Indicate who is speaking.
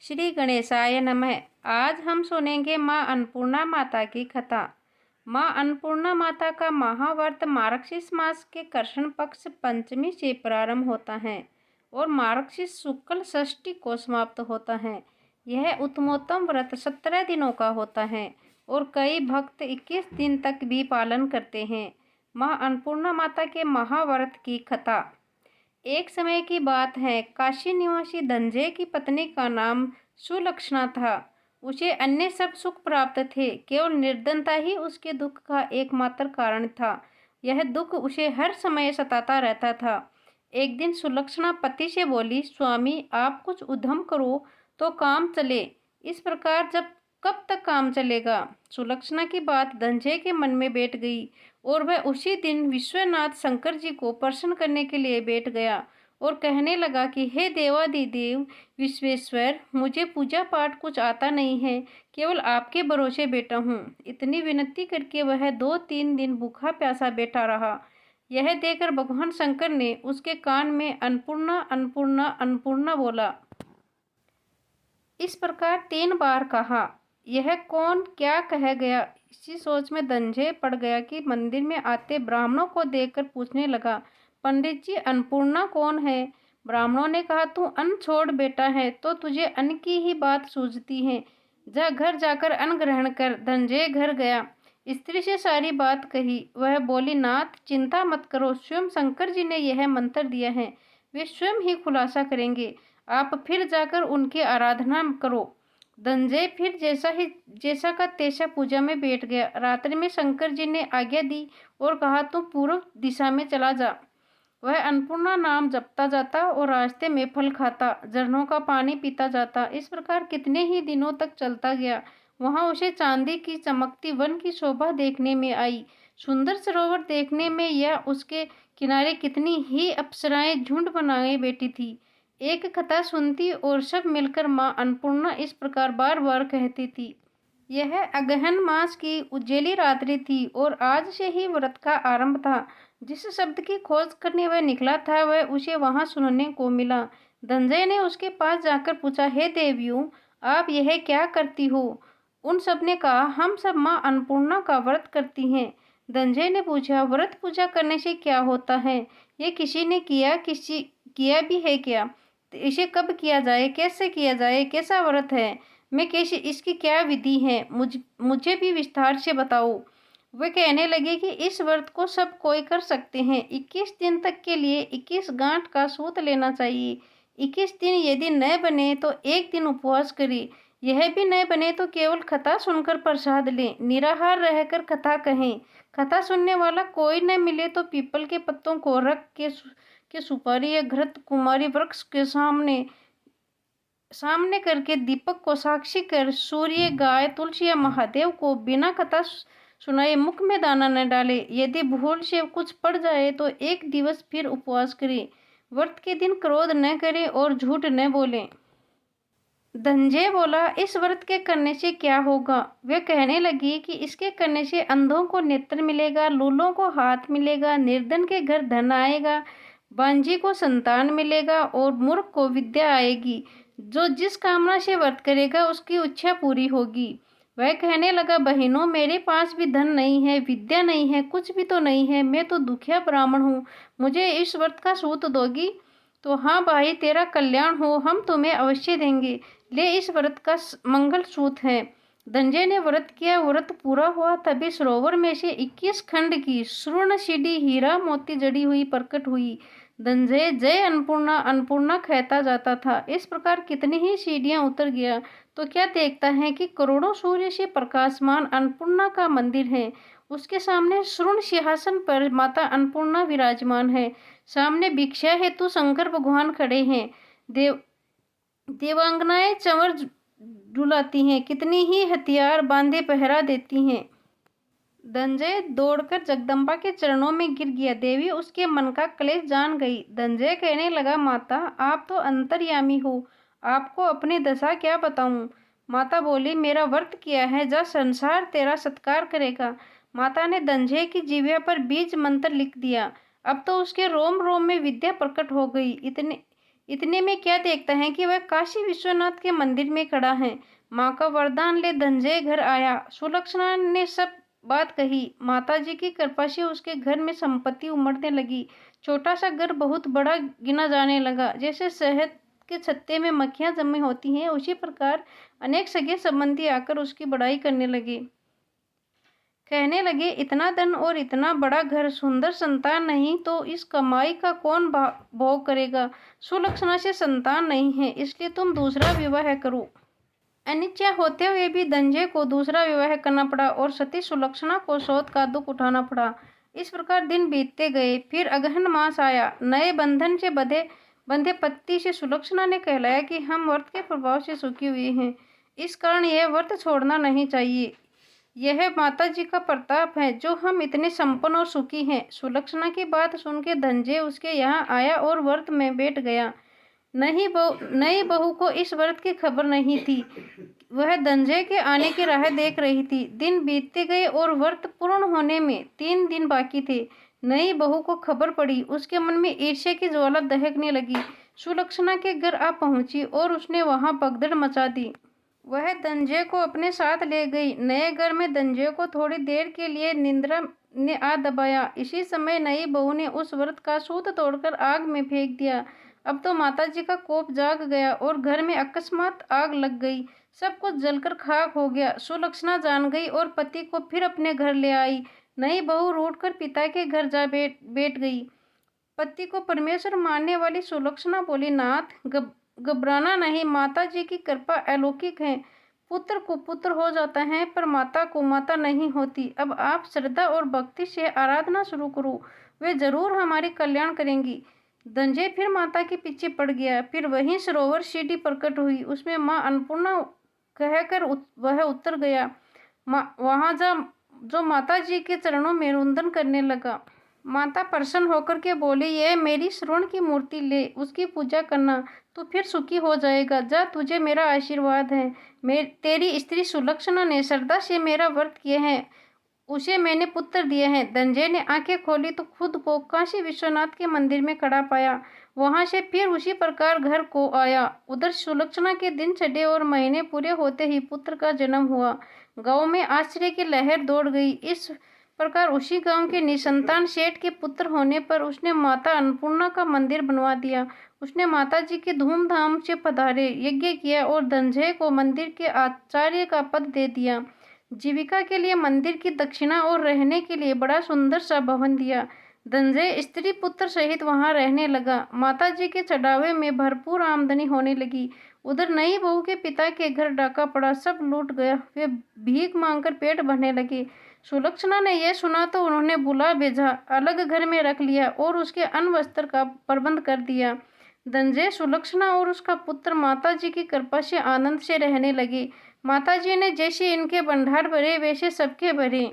Speaker 1: श्री गणेशाय नमः। आज हम सुनेंगे माँ अन्नपूर्णा माता की कथा। माँ अन्नपूर्णा माता का महाव्रत मार्गशीर्ष मास के कृष्ण पक्ष पंचमी से प्रारंभ होता है और मार्गशीर्ष शुक्ल षष्ठी को समाप्त होता है। यह उत्तमोत्तम व्रत 17 दिनों का होता है और कई भक्त 21 दिन तक भी पालन करते हैं। माँ अन्नपूर्णा माता के महाव्रत की कथा। एक समय की बात है, काशी निवासी धनंजय की पत्नी का नाम सुलक्षणा था। उसे अन्य सब सुख प्राप्त थे, केवल निर्धनता ही उसके दुख का एकमात्र कारण था। यह दुख उसे हर समय सताता रहता था। एक दिन सुलक्षणा पति से बोली, स्वामी आप कुछ उद्यम करो तो काम चले। इस प्रकार कब तक काम चलेगा? सुलक्षणा की बात धनंजय के मन में बैठ गई और वह उसी दिन विश्वनाथ शंकर जी को प्रसन्न करने के लिए बैठ गया और कहने लगा कि हे देवादिदेव विश्वेश्वर, मुझे पूजा पाठ कुछ आता नहीं है, केवल आपके भरोसे बैठा हूँ। इतनी विनती करके वह 2-3 दिन भूखा प्यासा बैठा रहा। यह देखकर भगवान शंकर ने उसके कान में अन्नपूर्णा अन्नपूर्णा अन्नपूर्णा बोला। इस प्रकार 3 बार कहा। यह कौन क्या कह गया, इसी सोच में धनंजय पड़ गया कि मंदिर में आते ब्राह्मणों को देखकर पूछने लगा, पंडित जी अन्नपूर्णा कौन है? ब्राह्मणों ने कहा, तू अन्न छोड़ बैठा है तो तुझे अन्न की ही बात सूझती है, जा घर जाकर अन्न ग्रहण कर। धनंजय घर गया, स्त्री से सारी बात कही। वह बोली, नाथ चिंता मत करो, स्वयं शंकर जी ने यह मंत्र दिया है, वे स्वयं ही खुलासा करेंगे, आप फिर जाकर उनकी आराधना करो। धनंजय फिर जैसा का तैसा पूजा में बैठ गया। रात्रि में शंकर जी ने आज्ञा दी और कहा, तू पूर्व दिशा में चला जा। वह अन्नपूर्णा नाम जपता जाता और रास्ते में फल खाता, झरनों का पानी पीता जाता। इस प्रकार कितने ही दिनों तक चलता गया। वहां उसे चांदी की चमकती वन की शोभा देखने में आई, सुंदर सरोवर देखने में, या उसके किनारे कितनी ही अप्सराएं झुंड बनाए बैठी थी। एक कथा सुनती और सब मिलकर माँ अन्नपूर्णा इस प्रकार बार बार कहती थी। यह अगहन मास की उज्ज्वली रात्रि थी और आज से ही व्रत का आरंभ था। जिस शब्द की खोज करने वह निकला था वह उसे वहां सुनने को मिला। धनंजय ने उसके पास जाकर पूछा, हे देवियों, आप यह क्या करती हो? उन सब ने कहा, हम सब माँ अन्नपूर्णा का व्रत करती हैं। धनंजय ने पूछा, व्रत पूजा करने से क्या होता है? ये किसी ने किया भी है क्या? इसे कब किया जाए, कैसे किया जाए, कैसा व्रत है, मैं कैसे, इसकी क्या विधि है, मुझे भी विस्तार से बताओ। वे कहने लगे कि इस व्रत को सब कोई कर सकते हैं। 21 दिन तक के लिए 21 गांठ का सूत लेना चाहिए। 21 दिन यदि न बने तो 1 दिन उपवास करें। यह भी न बने तो केवल कथा सुनकर प्रसाद लें, निराहार रहकर कथा कहें। कथा सुनने वाला कोई न मिले तो पीपल के पत्तों को रख के सुपारी या घृत कुमारी वृक्ष के सामने करके दीपक को साक्षी कर सूर्य, गाय, तुलसी या महादेव को बिना कथा सुनाए मुख में दाना न डाले। यदि भूल से कुछ पड़ जाए तो 1 दिवस फिर उपवास करें। व्रत के दिन क्रोध न करें और झूठ न बोलें। धनंजय बोला, इस व्रत के करने से क्या होगा? वे कहने लगी कि इसके करने से अंधों को नेत्र मिलेगा, लूलों को हाथ मिलेगा, निर्धन के घर धन आएगा, बांझी को संतान मिलेगा और मूर्ख को विद्या आएगी। जो जिस कामना से व्रत करेगा उसकी इच्छा पूरी होगी। वह कहने लगा, बहनों, मेरे पास भी धन नहीं है, विद्या नहीं है, कुछ भी तो नहीं है, मैं तो दुखिया ब्राह्मण हूँ, मुझे इस व्रत का सूत दोगी? तो हाँ भाई, तेरा कल्याण हो, हम तुम्हें अवश्य देंगे, ले इस व्रत का मंगल सूत है। धनंजय ने व्रत किया। व्रत पूरा हुआ तभी सरोवर में से 21 खंड की स्वर्ण सीढ़ी हीरा मोती जड़ी हुई प्रकट हुई। धनंजय जय अन्नपूर्णा अन्नपूर्णा कहता जाता था। इस प्रकार कितनी ही सीढ़ियां उतर गया तो क्या देखता है कि करोड़ों सूर्य से प्रकाशमान अन्नपूर्णा का मंदिर है। उसके सामने स्वर्ण सिंहासन पर माता अन्नपूर्णा विराजमान है। सामने भिक्षा हेतु शंकर भगवान खड़े हैं। देवांगनाएं चंवर डुलाती हैं, कितनी ही हथियार बांधे पहरा देती हैं। धनंजय दौड़कर जगदम्बा के चरणों में गिर गया। देवी उसके मन का क्लेश जान गई। धनंजय कहने लगा, माता आप तो अंतर्यामी हो, आपको अपनी दशा क्या बताऊं? माता बोली, मेरा व्रत किया है, जा संसार तेरा सत्कार करेगा। माता ने धनंजय की जिह्वा पर बीज मंत्र लिख दिया। अब तो उसके रोम रोम में विद्या प्रकट हो गई। इतने में क्या देखता है कि वह काशी विश्वनाथ के मंदिर में खड़ा है। माँ का वरदान ले धनंजय घर आया। सुलक्षणा ने सब बात कही। माताजी की कृपा से उसके घर में संपत्ति उमड़ने लगी। छोटा सा घर बहुत बड़ा गिना जाने लगा। जैसे शहद के छत्ते में मक्खियां जमी होती हैं, उसी प्रकार अनेक सगे संबंधी आकर उसकी बड़ाई करने लगे। कहने लगे, इतना धन और इतना बड़ा घर, सुंदर संतान नहीं तो इस कमाई का कौन भोग करेगा। सुलक्षणा से संतान नहीं है, इसलिए तुम दूसरा विवाह करो। अनिच्छा होते हुए भी धनंजय को दूसरा विवाह करना पड़ा और सती सुलक्षणा को शोध का दुख उठाना पड़ा। इस प्रकार दिन बीतते गए। फिर अगहन मास आया। नए बंधन से बंधे पति से सुलक्षणा ने कहलाया कि हम व्रत के प्रभाव से सुखी हुए हैं, इस कारण यह व्रत छोड़ना नहीं चाहिए। यह माता जी का प्रताप है जो हम इतने संपन्न और सुखी हैं। सुलक्षणा की बात सुनकर धनंजय उसके यहाँ आया और व्रत में बैठ गया। नई बहू को इस व्रत की खबर नहीं थी। वह धनंजय के आने की राह देख रही थी। दिन बीतते गए और व्रत पूर्ण होने में 3 दिन बाकी थे। नई बहू को खबर पड़ी। उसके मन में ईर्ष्या की ज्वाला दहकने लगी। सुलक्षणा के घर आ पहुंची और उसने वहां भगदड़ मचा दी। वह धनंजय को अपने साथ ले गई। नए घर में धनंजय को थोड़ी देर के लिए निद्रा ने आ दबाया। इसी समय नई बहू ने उस व्रत का सूत तोड़कर आग में फेंक दिया। अब तो माताजी का कोप जाग गया और घर में अकस्मात आग लग गई। सब कुछ जलकर खाक हो गया। सुलक्षणा जान गई और पति को फिर अपने घर ले आई। नई बहू रूठकर पिता के घर जा बैठ गई। पति को परमेश्वर मानने वाली सुलक्षणा बोली, नाथ घबराना नहीं, माता जी की कृपा अलौकिक है। पुत्र को पुत्र हो जाता है पर माता को माता नहीं होती। अब आप श्रद्धा और भक्ति से आराधना शुरू करो, वे जरूर हमारे कल्याण करेंगी। धनंजय फिर माता के पीछे पड़ गया। फिर वहीं सरोवर सीढ़ी प्रकट हुई। उसमें माँ अन्नपूर्णा कहकर वह उतर गया। वहां जो माता जी के चरणों में रुंदन करने लगा। माता प्रसन्न होकर के बोली, यह मेरी श्रवण की मूर्ति ले, उसकी पूजा करना, तो फिर सुखी हो जाएगा। जा, तुझे मेरा आशीर्वाद है। तेरी स्त्री सुलक्षणा ने श्रद्धा से मेरा व्रत किए हैं, उसे मैंने पुत्र दिए हैं। धनंजय ने आंखें खोली तो खुद को काशी विश्वनाथ के मंदिर में खड़ा पाया। वहां से फिर उसी प्रकार घर को आया। उधर सुलक्षणा के दिन चढ़े और महीने पूरे होते ही पुत्र का जन्म हुआ। गांव में आश्चर्य की लहर दौड़ गई। इस प्रकार उसी गांव के निसंतान सेठ के पुत्र होने पर उसने माता अन्नपूर्णा का मंदिर बनवा दिया। उसने माता जी के धूमधाम से पधारे, यज्ञ किया और धनंजय को मंदिर के आचार्य का पद दे दिया। जीविका के लिए मंदिर की दक्षिणा और रहने के लिए बड़ा सुंदर सा भवन दिया। धनंजय स्त्री पुत्र सहित वहां रहने लगा। माता जी के चढ़ावे में भरपूर आमदनी होने लगी। उधर नई बहू के पिता के घर डाका पड़ा, सब लूट गया। वे भीख मांगकर पेट भरने लगे। सुलक्षणा ने यह सुना तो उन्होंने बुला भेजा, अलग घर में रख लिया और उसके अन्न वस्त्र का प्रबंध कर दिया। धनंजय, सुलक्षणा और उसका पुत्र माता जी की कृपा से आनंद से रहने लगे। माता जी ने जैसे इनके भंडार भरे वैसे सबके भरे।